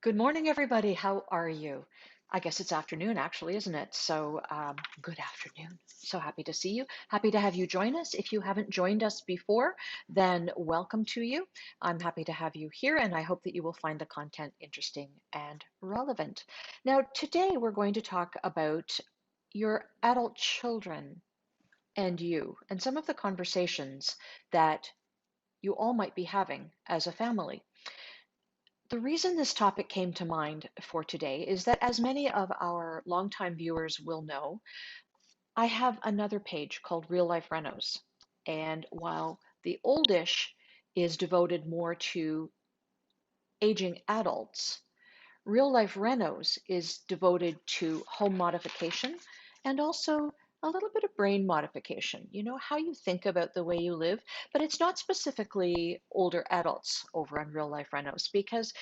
Good morning, everybody. How are you? I guess it's afternoon, actually, isn't it? Good afternoon. So happy to see you. Happy to have you join us. If you haven't joined us before, then welcome to you. I'm happy to have you here, and I hope that you will find the content interesting and relevant. Now, today we're going to talk about your adult children and you, and some of the conversations that you all might be having as a family. The reason this topic came to mind for today is that, as many of our longtime viewers will know, I have another page called Real Life Renos. And while the oldish is devoted more to aging adults, Real Life Renos is devoted to home modification and also a little bit of brain modification, how you think about the way you live. But it's not specifically older adults over on Real Life Renos because,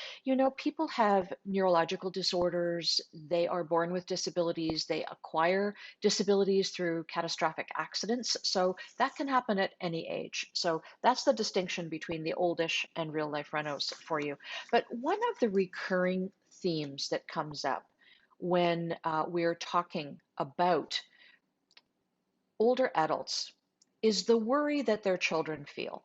people have neurological disorders, they are born with disabilities, they acquire disabilities through catastrophic accidents. So that can happen at any age. So that's the distinction between the oldish and Real Life Renos for you. But one of the recurring themes that comes up when we're talking about older adults is the worry that their children feel.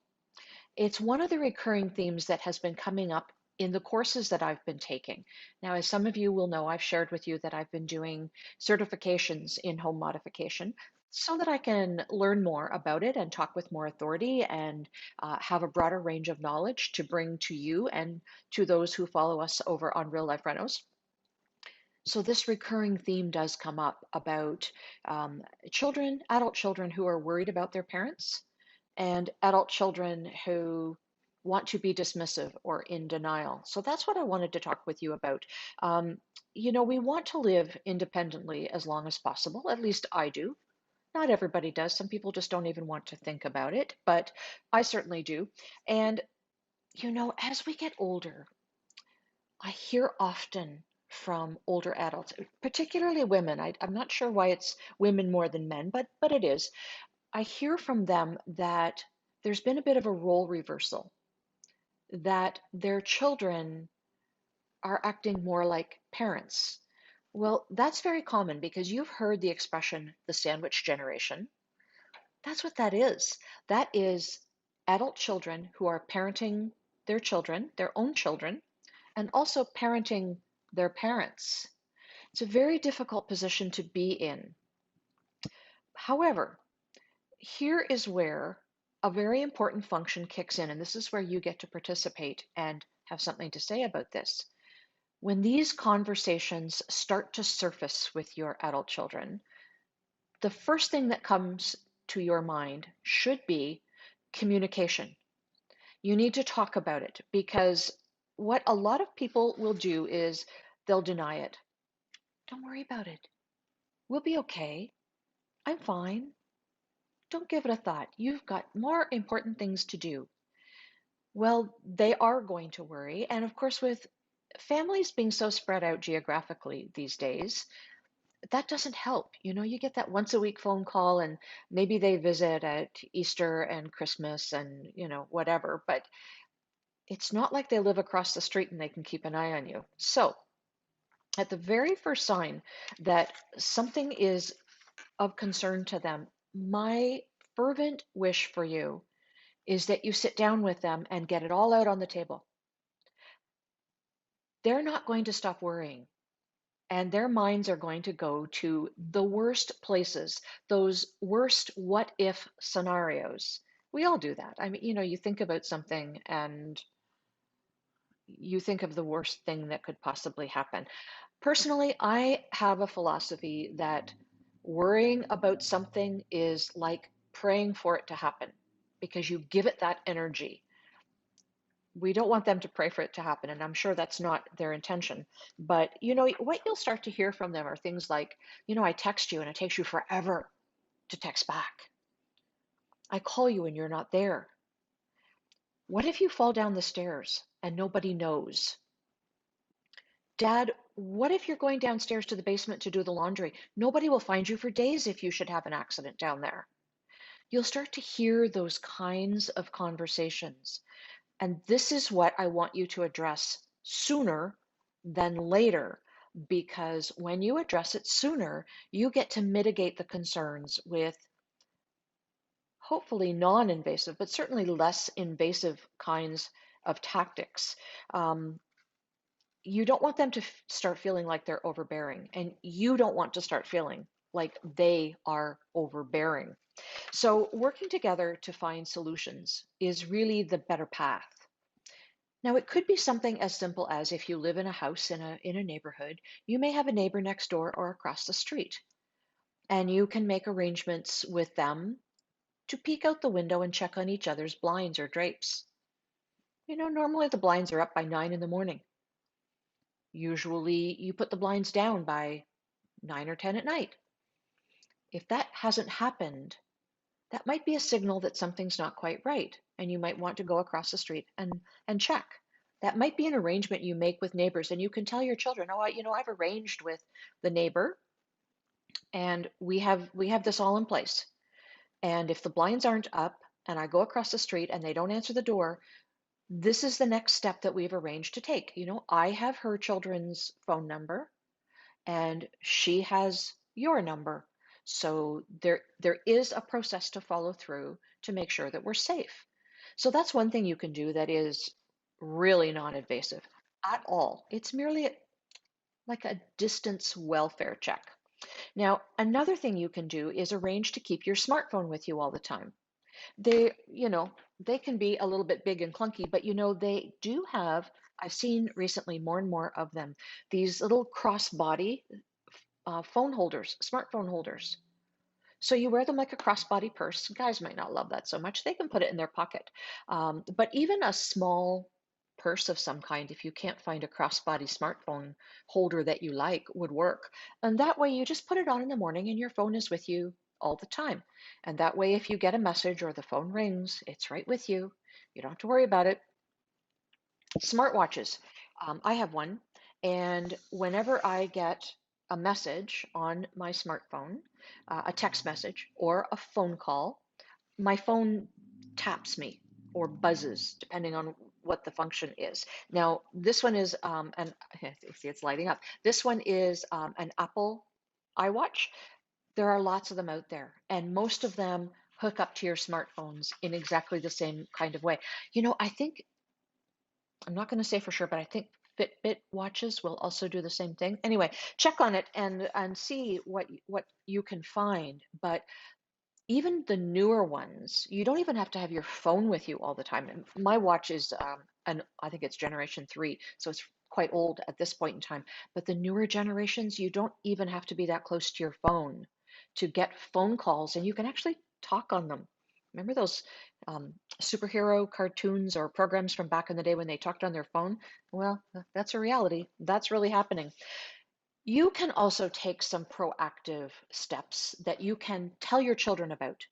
It's one of the recurring themes that has been coming up in the courses that I've been taking. Now, as some of you will know, I've shared with you that I've been doing certifications in home modification so that I can learn more about it and talk with more authority and have a broader range of knowledge to bring to you and to those who follow us over on Real Life Renos. So this recurring theme does come up about adult children who are worried about their parents, and adult children who want to be dismissive or in denial. So that's what I wanted to talk with you about. We want to live independently as long as possible. At least I do. Not everybody does. Some people just don't even want to think about it, but I certainly do. And, as we get older, I hear often from older adults, particularly women. I'm not sure why it's women more than men, but it is. I hear from them that there's been a bit of a role reversal, that their children are acting more like parents. Well, that's very common because you've heard the expression the sandwich generation. That's what that is. That is adult children who are parenting their children, their own children, and also parenting their parents. It's a very difficult position to be in. However, here is where a very important function kicks in, and this is where you get to participate and have something to say about this. When these conversations start to surface with your adult children, the first thing that comes to your mind should be communication. You need to talk about it because what a lot of people will do is they'll deny it. Don't worry about it. We'll be okay. I'm fine. Don't give it a thought. You've got more important things to do. Well, they are going to worry. And of course, with families being so spread out geographically these days, that doesn't help. You get that once a week phone call, and maybe they visit at Easter and Christmas and, whatever, but it's not like they live across the street and they can keep an eye on you. So, at the very first sign that something is of concern to them, my fervent wish for you is that you sit down with them and get it all out on the table. They're not going to stop worrying, and their minds are going to go to the worst places, those worst what if scenarios. We all do that. I mean, you think about something and you think of the worst thing that could possibly happen. Personally, I have a philosophy that worrying about something is like praying for it to happen because you give it that energy. We don't want them to pray for it to happen, and I'm sure that's not their intention. But what you'll start to hear from them are things like, I text you and it takes you forever to text back. I call you and you're not there. What if you fall down the stairs and nobody knows? Dad, what if you're going downstairs to the basement to do the laundry? Nobody will find you for days if you should have an accident down there. You'll start to hear those kinds of conversations. And this is what I want you to address sooner than later, because when you address it sooner, you get to mitigate the concerns with hopefully non-invasive, but certainly less invasive kinds of tactics. Um, you don't want them to start feeling like they're overbearing, and you don't want to start feeling like they are overbearing. So, working together to find solutions is really the better path. Now, it could be something as simple as if you live in a house in a neighborhood, you may have a neighbor next door or across the street, and you can make arrangements with them to peek out the window and check on each other's blinds or drapes. Normally the blinds are up by 9 in the morning. Usually you put the blinds down by 9 or 10 at night. If that hasn't happened, that might be a signal that something's not quite right, and you might want to go across the street and check. That might be an arrangement you make with neighbors, and you can tell your children, "Oh, I've arranged with the neighbor, and we have this all in place. And if the blinds aren't up, and I go across the street and they don't answer the door, this is the next step that we've arranged to take. I have her children's phone number, and she has your number. So there is a process to follow through to make sure that we're safe." So that's one thing you can do that is really non-invasive at all. It's merely like a distance welfare check. Now, another thing you can do is arrange to keep your smartphone with you all the time. They can be a little bit big and clunky, but they do have, I've seen recently more and more of them, these little crossbody phone holders, smartphone holders. So you wear them like a crossbody purse. Guys might not love that so much. They can put it in their pocket. But even a small purse of some kind, if you can't find a crossbody smartphone holder that you like, would work. And that way you just put it on in the morning and your phone is with you all the time. And that way, if you get a message or the phone rings, it's right with you. You don't have to worry about it. Smartwatches. I have one, and whenever I get a message on my smartphone, a text message or a phone call, my phone taps me or buzzes, depending on what the function is. Now, this one is, and see it's lighting up. This one is an Apple iWatch. There are lots of them out there, and most of them hook up to your smartphones in exactly the same kind of way. I think I'm not going to say for sure, but I think Fitbit watches will also do the same thing. Anyway, check on it and see what you can find. But even the newer ones, you don't even have to have your phone with you all the time. And my watch is, and I think it's generation 3, so it's quite old at this point in time. But the newer generations, you don't even have to be that close to your phone to get phone calls, and you can actually talk on them. Remember those superhero cartoons or programs from back in the day when they talked on their phone? Well, that's a reality. That's really happening. You can also take some proactive steps that you can tell your children about.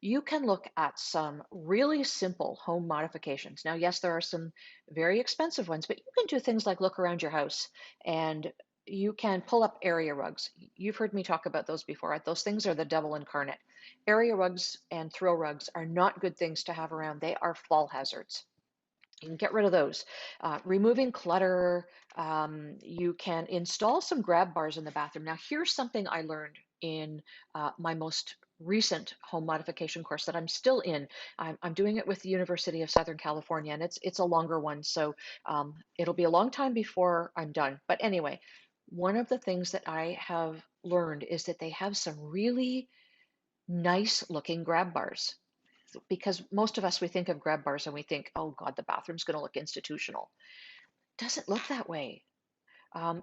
You can look at some really simple home modifications. Now, yes, there are some very expensive ones, but you can do things like look around your house, and you can pull up area rugs. You've heard me talk about those before. Right? Those things are the devil incarnate. Area rugs and throw rugs are not good things to have around. They are fall hazards. You can get rid of those. Removing clutter. You can install some grab bars in the bathroom. Now, here's something I learned in my most recent home modification course that I'm still in. I'm doing it with the University of Southern California, and it's a longer one, so it'll be a long time before I'm done. But anyway, one of the things that I have learned is that they have some really nice looking grab bars, because most of us, we think of grab bars and we think, oh God, the bathroom's going to look institutional. Doesn't look that way.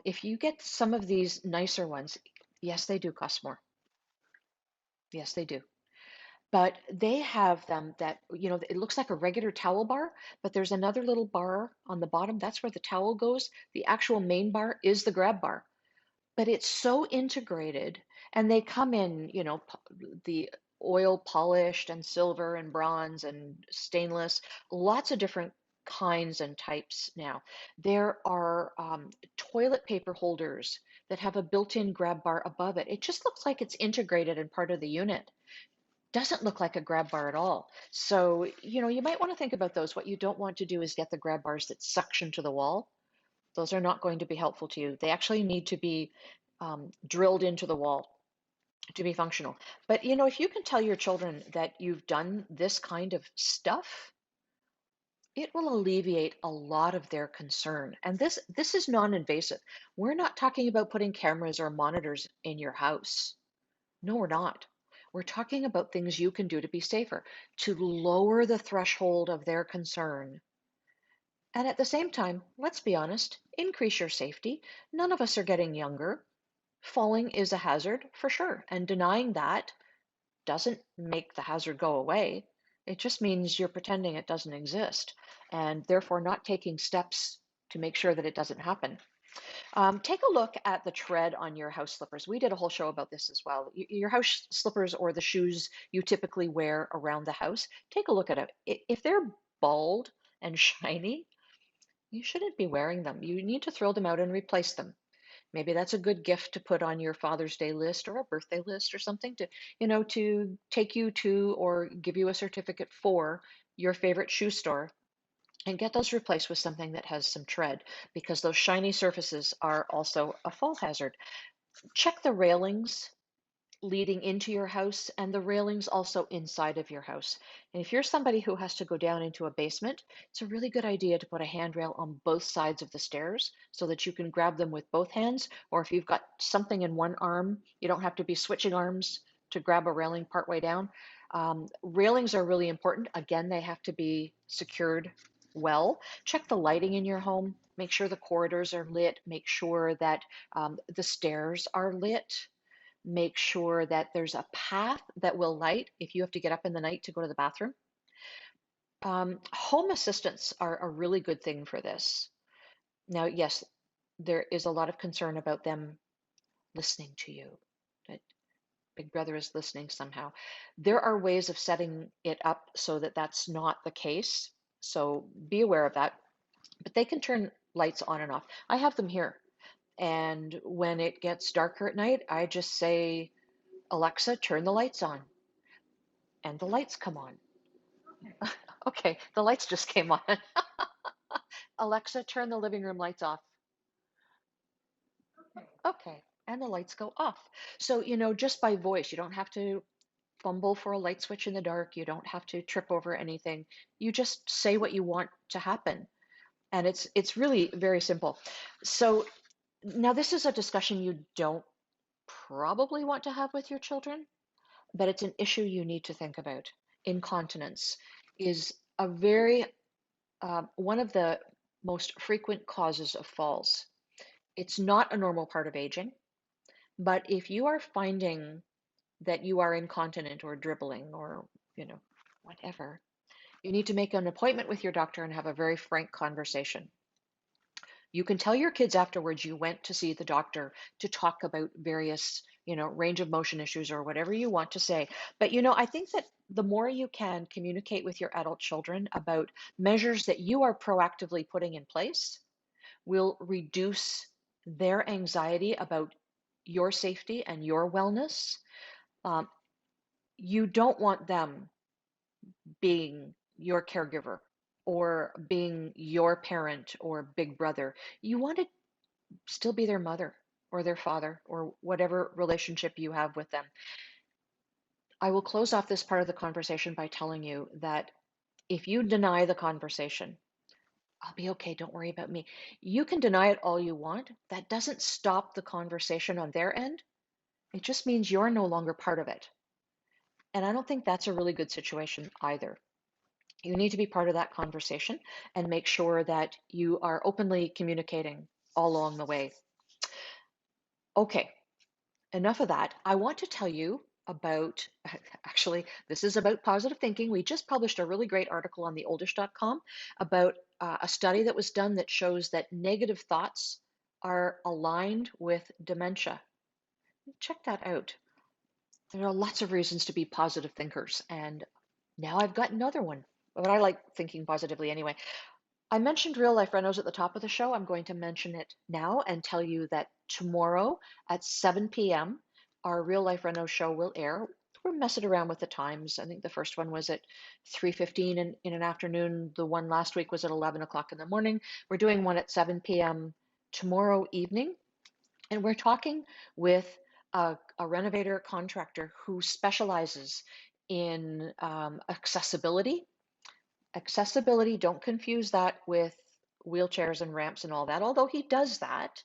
If you get some of these nicer ones, yes, they do cost more. Yes, they do. But they have them that, it looks like a regular towel bar, but there's another little bar on the bottom. That's where the towel goes. The actual main bar is the grab bar, but it's so integrated, and they come in, the oil polished and silver and bronze and stainless, lots of different kinds and types now. There are toilet paper holders that have a built-in grab bar above it. It just looks like it's integrated and part of the unit. Doesn't look like a grab bar at all. So, you might want to think about those. What you don't want to do is get the grab bars that suction to the wall. Those are not going to be helpful to you. They actually need to be drilled into the wall to be functional. But if you can tell your children that you've done this kind of stuff, it will alleviate a lot of their concern. And this is non-invasive. We're not talking about putting cameras or monitors in your house. No, we're not. We're talking about things you can do to be safer, to lower the threshold of their concern. And at the same time, let's be honest, increase your safety. None of us are getting younger. Falling is a hazard for sure. And denying that doesn't make the hazard go away. It just means you're pretending it doesn't exist and therefore not taking steps to make sure that it doesn't happen. Take a look at the tread on your house slippers. We did a whole show about this as well. Your house slippers or the shoes you typically wear around the house, take a look at it. If they're bald and shiny, you shouldn't be wearing them. You need to throw them out and replace them. Maybe that's a good gift to put on your Father's Day list or a birthday list or something to take you to or give you a certificate for your favorite shoe store and get those replaced with something that has some tread because those shiny surfaces are also a fall hazard. Check the railings leading into your house and the railings also inside of your house. And if you're somebody who has to go down into a basement, it's a really good idea to put a handrail on both sides of the stairs so that you can grab them with both hands. Or if you've got something in one arm, you don't have to be switching arms to grab a railing partway down. Railings are really important. Again, they have to be secured well. Check the lighting in your home. Make sure the corridors are lit. Make sure that the stairs are lit. Make sure that there's a path that will light if you have to get up in the night to go to the bathroom. Home assistants are a really good thing for this. Now, yes, there is a lot of concern about them listening to you, that Big Brother is listening somehow. There are ways of setting it up so that that's not the case. So be aware of that. But they can turn lights on and off. I have them here. And when it gets darker at night, I just say, Alexa, turn the lights on. And the lights come on. Okay, the lights just came on. Alexa, turn the living room lights off. Okay, and the lights go off. So, just by voice, you don't have to fumble for a light switch in the dark. You don't have to trip over anything. You just say what you want to happen. And it's really very simple. So now this is a discussion you don't probably want to have with your children, but it's an issue you need to think about. Incontinence is a very one of the most frequent causes of falls. It's not a normal part of aging, but if you are finding that you are incontinent or dribbling or, you know, whatever, you need to make an appointment with your doctor and have a very frank conversation. You can tell your kids afterwards you went to see the doctor to talk about various, range of motion issues or whatever you want to say. But, I think that the more you can communicate with your adult children about measures that you are proactively putting in place will reduce their anxiety about your safety and your wellness. Um, you don't want them being your caregiver or being your parent or big brother. You want to still be their mother or their father or whatever relationship you have with them. I will close off this part of the conversation by telling you that if you deny the conversation, I'll be okay, don't worry about me. You can deny it all you want. That doesn't stop the conversation on their end. It just means you're no longer part of it. And I don't think that's a really good situation either. You need to be part of that conversation and make sure that you are openly communicating all along the way. Okay, enough of that. I want to tell you about, actually, this is about positive thinking. We just published a really great article on theoldish.com about a study that was done that shows that negative thoughts are aligned with dementia. Check that out. There are lots of reasons to be positive thinkers, and now I've got another one. But I like thinking positively anyway. I mentioned real life renos at the top of the show. I'm going to mention it now and tell you that tomorrow at 7 p.m., our real life reno show will air. We're messing around with the times. I think the first one was at 3:15 in an afternoon. The one last week was at 11 o'clock in the morning. We're doing one at 7 p.m. tomorrow evening, and we're talking with a renovator contractor who specializes in accessibility. Accessibility, don't confuse that with wheelchairs and ramps and all that, although he does that.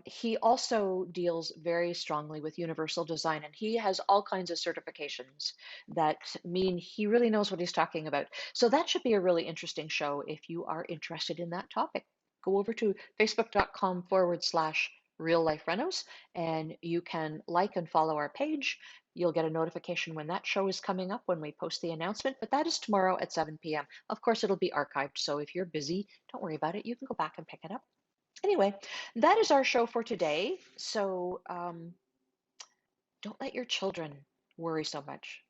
He also deals very strongly with universal design, and he has all kinds of certifications that mean he really knows what he's talking about. So that should be a really interesting show if you are interested in that topic. Go over to facebook.com/, real life renos, and you can like and follow our page. You'll get a notification when that show is coming up when we post the announcement, but that is tomorrow at 7 p.m. Of course, it'll be archived, so if you're busy, don't worry about it. You can go back and pick it up. Anyway, that is our show for today. So don't let your children worry so much.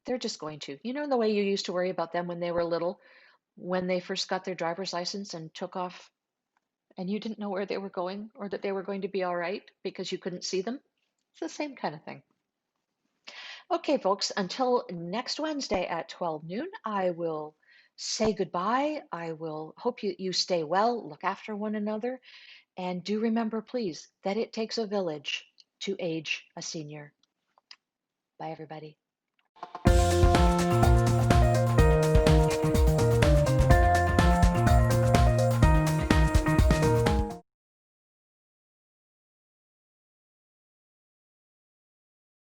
They're just going to. You know, the way you used to worry about them when they were little, when they first got their driver's license and took off, and you didn't know where they were going or that they were going to be all right because you couldn't see them? It's the same kind of thing. Okay, folks, until next Wednesday at 12 noon, I will say goodbye. I will hope you stay well, look after one another. And do remember, please, that it takes a village to age a senior. Bye, everybody.